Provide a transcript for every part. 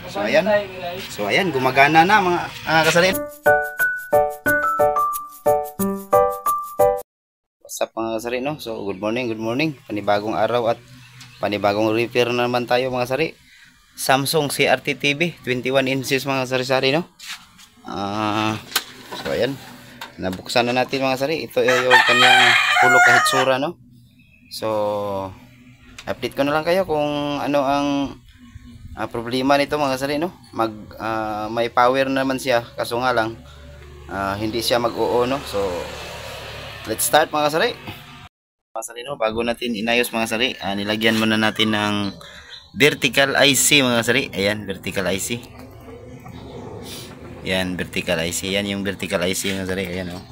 So ayan, gumagana na mga kasari. What's up mga kasari, no? So good morning. Panibagong araw at panibagong repair na naman tayo mga kasari. Samsung CRT TV 21 inches mga sari-sari, no? So ayan, nabuksan na natin mga kasari. Ito yung kanyang pulo kahitsura, no? So update ko na lang kayo kung ano ang problema nito mga kasari, no? May power naman siya, kaso nga lang hindi siya mag-oo, no? So let's start mga kasari. Mga kasari, no? Bago natin inayos mga kasari, nilagyan muna natin ng vertical IC mga kasari. Ayan, vertical IC. Yan, vertical IC. Yan yung vertical IC mga kasari. Ayan, oh.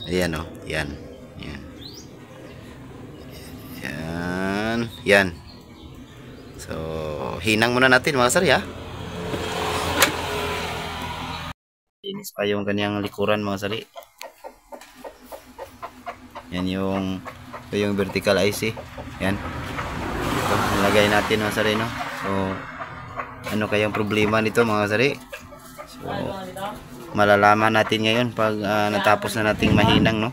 Ayan, oh. Yan. Yan. Yan. Yan. So, hinang muna natin mga kasari, ha. Linis pa yung kanyang likuran mga kasari. Yan yung vertical IC. Yan. Ito, nilagay natin mga kasari, no. So, ano kayang problema nito mga kasari? So, malalaman natin ngayon pag natapos na nating mahinang, no.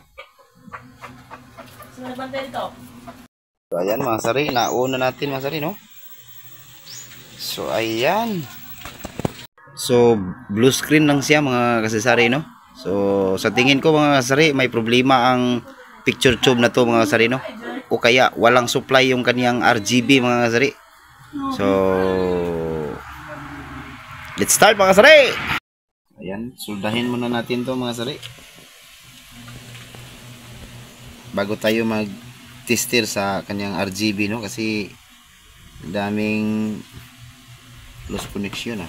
So, ayan mga kasari, nauna natin mga kasari, no. So ayan. So blue screen lang siya mga kasari, no. So sa tingin ko mga kasari, may problema ang picture tube na to mga kasari, no. O kaya walang supply yung kaniyang RGB mga kasari. So let's start mga kasari. Ayan, soldahin muna natin to mga kasari bago tayo mag tester sa kaniyang RGB, no, kasi daming lost connection,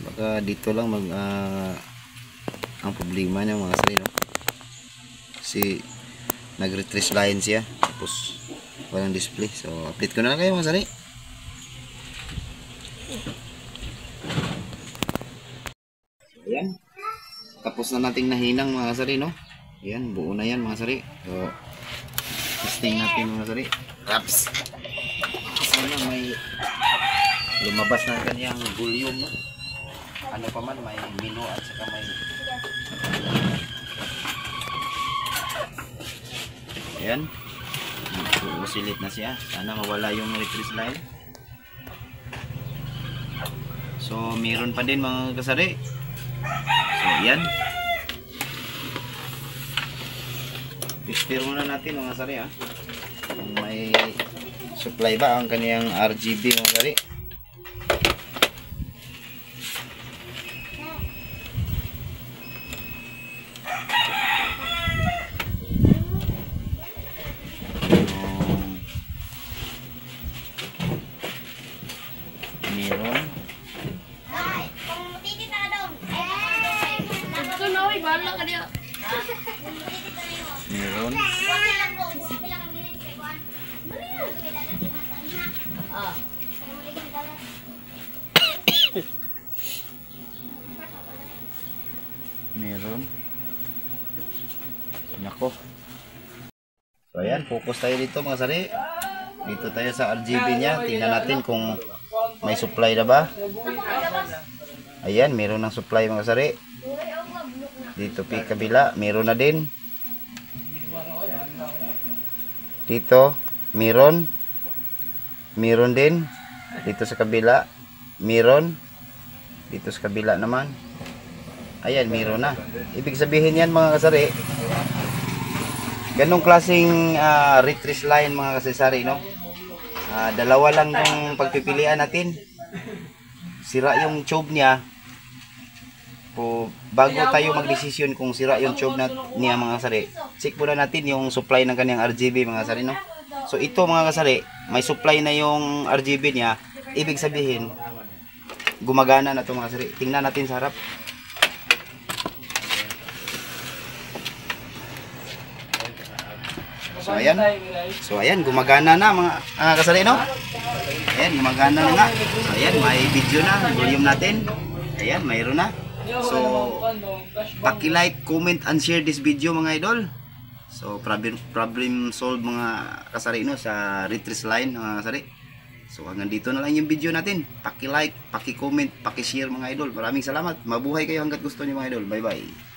baka dito lang ang problema niya mga kasari, no, kasi nag-retrace line siya tapos walang display. So update ko na lang kayo mga kasari. Ayan, tapos na nating nahinang mga kasari, no. Ayan, buo na yan mga kasari. So testing natin mga kasari. Raps. Sana may lumabas na kanyang volume, no? Ano pa man, may mino at saka may ayan, usilit na siya. Sana mawala yung retrace line. So meron pa din mga kasari. So ayan, tester muna natin mga kasari, ha, kung may supply ba ang kaniyang RGB mga kasari. Meron. Meron. Meron. Nako. So ayan, focus tayo dito mga kasari. Dito tayo sa RGB niya. Tingnan natin kung may supply na ba. Ayan, meron ng supply mga kasari. Dito pi kabila, meron na din. Dito, meron. Meron din. Dito sa kabila, meron. Dito sa kabila naman. Ayan, meron na. Ibig sabihin yan mga kasari, ganong klaseng retrace line mga kasari, no. Dalawa lang yung pagpipilian natin. Sira yung tube niya. Bago tayo magdesisyon kung sira yung tube niya mga kasari, check muna natin yung supply ng kanyang RGB mga kasari, no. So ito mga kasari, may supply na yung RGB niya. Ibig sabihin gumagana na ito mga kasari. Tingnan natin sa harap. So ayan, gumagana na mga kasari, no. Ayan, gumagana na nga. So ayan, may video na, volume natin. Ayan, mayroon na. So paki-like, comment and share this video mga idol. So problem solved mga kasari no sa retrace line mga kasari. So hanggang dito na lang yung video natin. Paki-like, paki-comment, paki-share mga idol. Maraming salamat. Mabuhay kayo hangga't gusto niyo mga idol. Bye-bye.